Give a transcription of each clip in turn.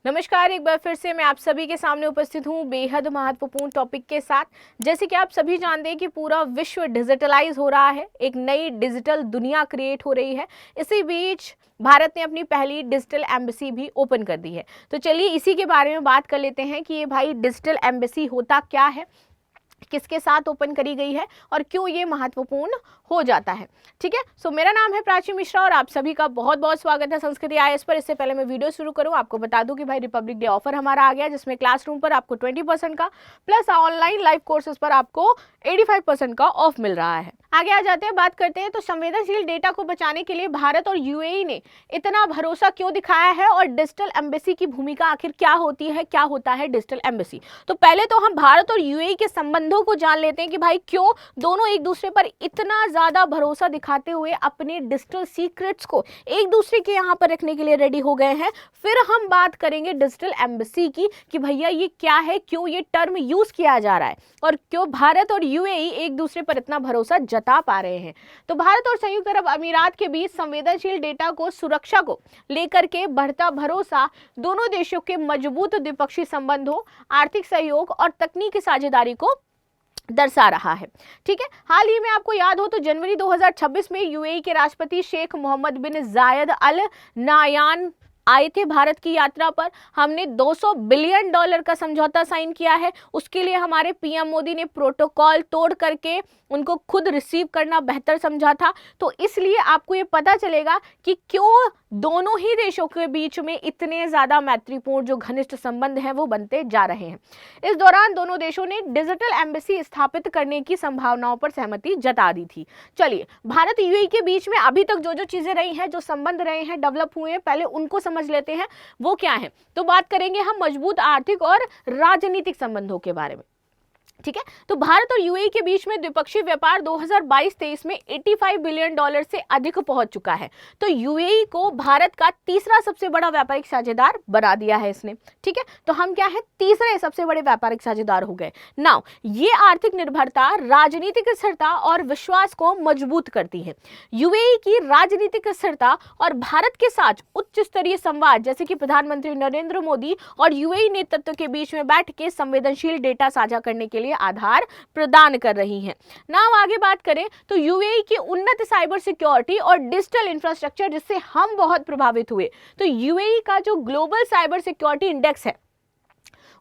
नमस्कार, एक बार फिर से मैं आप सभी के सामने उपस्थित हूँ बेहद महत्वपूर्ण टॉपिक के साथ। जैसे कि आप सभी जानते हैं कि पूरा विश्व डिजिटलाइज हो रहा है, एक नई डिजिटल दुनिया क्रिएट हो रही है। इसी बीच भारत ने अपनी पहली डिजिटल एम्बेसी भी ओपन कर दी है। तो चलिए इसी के बारे में बात कर लेते हैं कि ये भाई डिजिटल एम्बेसी होता क्या है, किसके साथ ओपन करी गई है और क्यों ये महत्वपूर्ण हो जाता है। ठीक है, सो मेरा नाम है प्राची मिश्रा और आप सभी का बहुत बहुत स्वागत है संस्कृति आईएएस पर। इससे पहले मैं वीडियो शुरू करूं, आपको बता दूं कि भाई रिपब्लिक डे ऑफर हमारा आ गया, जिसमें क्लासरूम पर आपको 20% का प्लस ऑनलाइन लाइव कोर्सेज पर आपको 85% का ऑफ मिल रहा है। आगे आ जाते हैं, बात करते हैं। तो संवेदनशील डेटा को बचाने के लिए भारत और यूएई ने इतना भरोसा क्यों दिखाया है और डिजिटल एम्बेसी की भूमिका आखिर क्या होती है, क्या होता है डिजिटल एम्बेसी। तो पहले तो हम भारत और यूएई के संबंधों को जान लेते हैं कि भाई क्यों दोनों एक दूसरे पर इतना ज्यादा भरोसा दिखाते हुए अपने डिजिटल सीक्रेट्स को एक दूसरे के यहाँ पर रखने के लिए रेडी हो गए हैं। फिर हम बात करेंगे डिजिटल एम्बेसी की कि भैया ये क्या है, क्यों ये टर्म यूज किया जा रहा है और क्यों भारत और यूएई एक दूसरे पर इतना भरोसा जता पा रहे हैं। तो भारत और संयुक्त अरब अमीरात के बीच संवेदनशील डेटा को सुरक्षा को लेकर के बढ़ता भरोसा दोनों देशों के मजबूत द्विपक्षीय संबंधों, आर्थिक सहयोग और तकनीकी साझेदारी को दर्शा रहा है। ठीक है, हाल ही में आपको याद हो तो जनवरी 2026 में यूएई के राष्ट्रपति शेख मोहम्मद बिन जायद अल नायान आए थे भारत की यात्रा पर। हमने $200 बिलियन का समझौता साइन किया है। उसके लिए हमारे पीएम मोदी ने प्रोटोकॉल तोड़ करके उनको खुद रिसीव करना बेहतर समझा था। तो इसलिए आपको ये पता चलेगा कि क्यों दोनों ही देशों के बीच में इतने ज्यादा मैत्रीपूर्ण जो घनिष्ठ संबंध हैं वो बनते जा रहे हैं। इस दौरान दोनों देशों ने डिजिटल एम्बेसी स्थापित करने की संभावनाओं पर सहमति जता दी थी। चलिए, भारत यूएई के बीच में अभी तक जो जो चीजें रही हैं, जो संबंध रहे हैं, डेवलप हुए हैं, पहले उनको समझ लेते हैं वो क्या है। तो बात करेंगे हम मजबूत आर्थिक और राजनीतिक संबंधों के बारे में। ठीक है, तो भारत और यूएई के बीच में द्विपक्षीय व्यापार 2022-23 में $85 बिलियन से अधिक पहुंच चुका है। तो यूएई को भारत का तीसरा सबसे बड़ा व्यापारिक साझेदार बना दिया है इसने। ठीक है, तो हम क्या है, तीसरे सबसे बड़े व्यापारिक साझेदार हो गए। नाउ ये आर्थिक निर्भरता, राजनीतिक स्थिरता और विश्वास को मजबूत करती है। यूएई की राजनीतिक स्थिरता और भारत के साथ उच्च स्तरीय संवाद, जैसे कि प्रधानमंत्री नरेंद्र मोदी और यूएई नेतृत्व के बीच में बैठ के संवेदनशील डेटा साझा करने के लिए आधार प्रदान कर रही हैं। नाउ आगे बात करें तो यूएई की उन्नत साइबर सिक्योरिटी और डिजिटल इंफ्रास्ट्रक्चर, जिससे हम बहुत प्रभावित हुए। तो यूएई का जो ग्लोबल साइबर सिक्योरिटी इंडेक्स है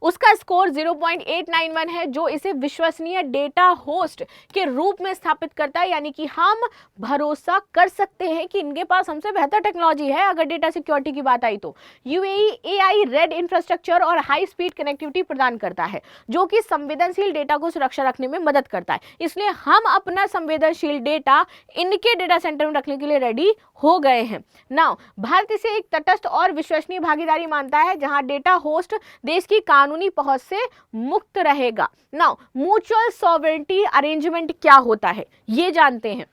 उसका स्कोर 0.891 है, जो इसे विश्वसनीय डेटा होस्ट के रूप में स्थापित करता है। यानी कि हम भरोसा कर सकते हैं कि इनके पास हमसे बेहतर टेक्नोलॉजी है। अगर डेटा सिक्योरिटी की बात आई तो यूएई एआई रेड इंफ्रास्ट्रक्चर और हाई स्पीड कनेक्टिविटी प्रदान करता है, जो कि संवेदनशील डेटा को सुरक्षा रखने में मदद करता है। इसलिए हम अपना संवेदनशील डेटा इनके डेटा सेंटर में रखने के लिए रेडी हो गए हैं। नाउ भारत इसे एक तटस्थ और विश्वसनीय भागीदारी मानता है, जहां डेटा होस्ट देश की कानूनी पहुंच से मुक्त रहेगा। नाउ म्यूचुअल सॉवरेनिटी अरेंजमेंट क्या होता है ये जानते हैं।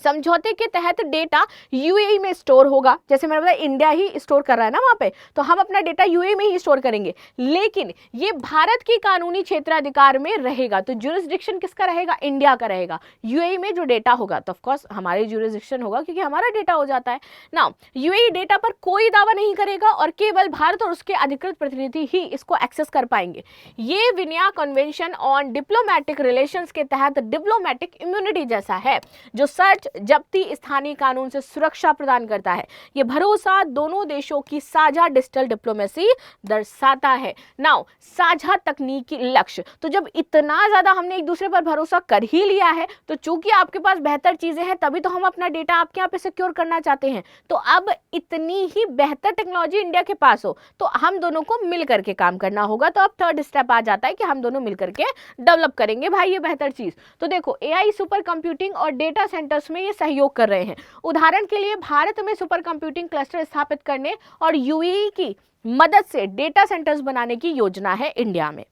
समझौते के तहत डेटा यूएई में स्टोर होगा। जैसे मैंने बताया, इंडिया ही स्टोर कर रहा है ना वहां पे, तो हम अपना डेटा यूएई में ही स्टोर करेंगे, लेकिन ये भारत की कानूनी क्षेत्राधिकार में रहेगा। तो ज्यूरिसडिक्शन किसका रहेगा? इंडिया का रहेगा। यूएई में जो डेटा होगा तो ऑफकोर्स हमारी ज्यूरिसडिक्शन होगा, क्योंकि हमारा डेटा हो जाता है ना। यूएई डेटा पर कोई दावा नहीं करेगा और केवल भारत और उसके अधिकृत प्रतिनिधि ही इसको एक्सेस कर पाएंगे। ये विनिया कन्वेंशन ऑन डिप्लोमेटिक रिलेशंस के तहत डिप्लोमेटिक इम्यूनिटी जैसा है, जो सर्च जब्ती स्थानीय कानून से सुरक्षा प्रदान करता है। यह भरोसा दोनों देशों की साझा डिजिटल डिप्लोमेसी दर्शाता है। नाउ साझा तकनीकी लक्ष्य, तो जब इतना ज्यादा हमने एक दूसरे पर भरोसा कर ही लिया है, तो चूंकि आपके पास बेहतर चीजें हैं तभी तो हम अपना डेटा आपके यहाँ पे सिक्योर करना चाहते हैं। तो अब इतनी ही बेहतर टेक्नोलॉजी इंडिया के पास हो तो हम दोनों को मिल करके काम करना होगा। तो अब थर्ड स्टेप आ जाता है कि हम दोनों मिल करके डेवलप करेंगे भाई ये बेहतर चीज। तो देखो, एआई सुपर कंप्यूटिंग और डेटा सेंटर्स में ये सहयोग कर रहे हैं। उदाहरण के लिए भारत में सुपर कंप्यूटिंग क्लस्टर स्थापित करने और यूएई की मदद से डेटा सेंटर्स बनाने की योजना है इंडिया में।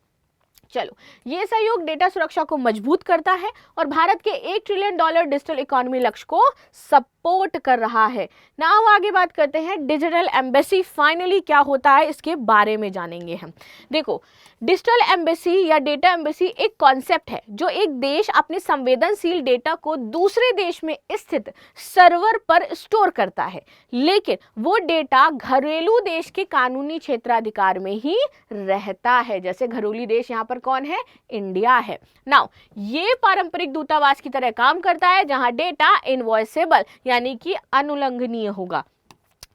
चलो, ये सहयोग डेटा सुरक्षा को मजबूत करता है और भारत के $1 ट्रिलियन डिजिटल इकोनॉमी लक्ष्य को सपोर्ट सपोर्ट कर रहा है। नाउ आगे बात करते हैं डिजिटल एम्बेसी फाइनली क्या होता है इसके बारे में जानेंगे हम। देखो, डिजिटल एम्बेसी या डेटा एम्बेसी एक कॉन्सेप्ट है जो एक देश अपने संवेदनशील डेटा को दूसरे देश में स्थित सर्वर पर स्टोर करता है, लेकिन वो डेटा घरेलू देश के कानूनी क्षेत्राधिकार में ही रहता है। जैसे घरेलू देश यहाँ पर कौन है? इंडिया है। नाउ ये पारंपरिक दूतावास की तरह काम करता है जहां डेटा इनवॉइसेबल यानी कि अनुल्लंघनीय होगा।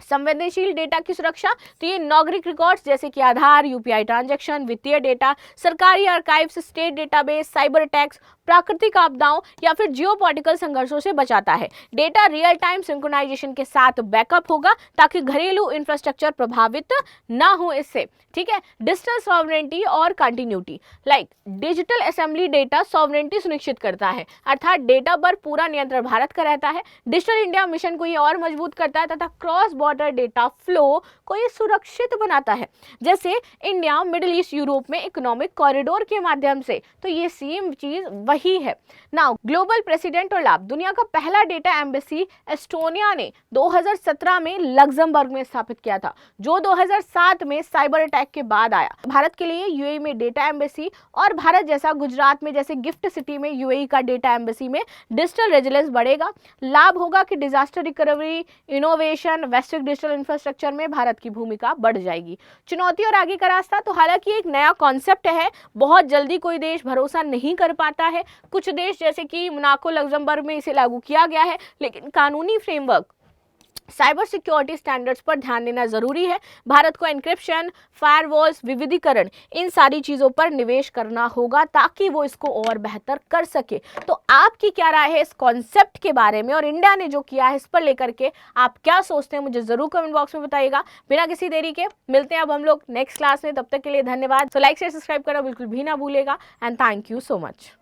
संवेदनशील डेटा की सुरक्षा, तो ये नागरिक रिकॉर्ड्स जैसे कि आधार, यूपीआई ट्रांजैक्शन, वित्तीय डेटा, सरकारी archives, state database, cyber attacks, प्राकृतिक आपदाओं या फिर जियोपॉलिटिकल संघर्षों से बचाता है। डेटा रियल टाइम सिंक्रोनाइजेशन के साथ बैकअप होगा ताकि घरेलू इंफ्रास्ट्रक्चर प्रभावित ना हो इससे। ठीक है, डिजिटल सॉवरेंटी और continuity, like digital assembly data sovereignty सुनिश्चित करता है, अर्थात डेटा पर पूरा नियंत्रण भारत का रहता है। डिजिटल इंडिया मिशन को ये और मजबूत करता है तथा क्रॉस बॉर्डर डेटा फ्लो को ये सुरक्षित बनाता है। जैसे इंडिया मिडिल ईस्ट यूरोप में इकोनॉमिक कॉरिडोर के माध्यम से, तो ये सेम चीज वही है। नाउ ग्लोबल प्रेसिडेंट और लाभ, दुनिया का पहला डेटा एम्बेसी एस्टोनिया ने 2017 में लग्जमबर्ग में स्थापित किया था, जो 2007 में साइबर अटैक के बाद आया। भारत के लिए यूएई में डेटा एम्बेसी और भारत जैसा गुजरात में जैसे गिफ्ट सिटी में यूएई का डेटा एम्बेसी में डिजिटल रेजिलेंस बढ़ेगा। लाभ होगा कि डिजास्टर रिकवरी, इनोवेशन, वैश्विक डिजिटल इंफ्रास्ट्रक्चर में भारत की भूमिका बढ़ जाएगी। चुनौती और आगे का रास्ता, तो हालांकि एक नया कॉन्सेप्ट है, बहुत जल्दी कोई देश भरोसा नहीं कर पाता है। कुछ देश जैसे कि मोनाको, लग्जमबर्ग में इसे लागू किया गया है, लेकिन कानूनी फ्रेमवर्क, साइबर सिक्योरिटी स्टैंडर्ड्स पर ध्यान देना जरूरी है। भारत को एन्क्रिप्शन, फायरवॉल्स, विविधीकरण, इन सारी चीजों पर निवेश करना होगा ताकि वो इसको और बेहतर कर सके। तो आपकी क्या राय है इस कॉन्सेप्ट के बारे में, और इंडिया ने जो किया है इस पर लेकर के आप क्या सोचते हैं, मुझे जरूर कमेंट बॉक्स में बताइएगा। बिना किसी देरी के मिलते हैं अब हम लोग नेक्स्ट क्लास में, तब तक के लिए धन्यवाद। तो लाइक शेयर सब्सक्राइब करना बिल्कुल भी ना भूलेगा, and thank you so much.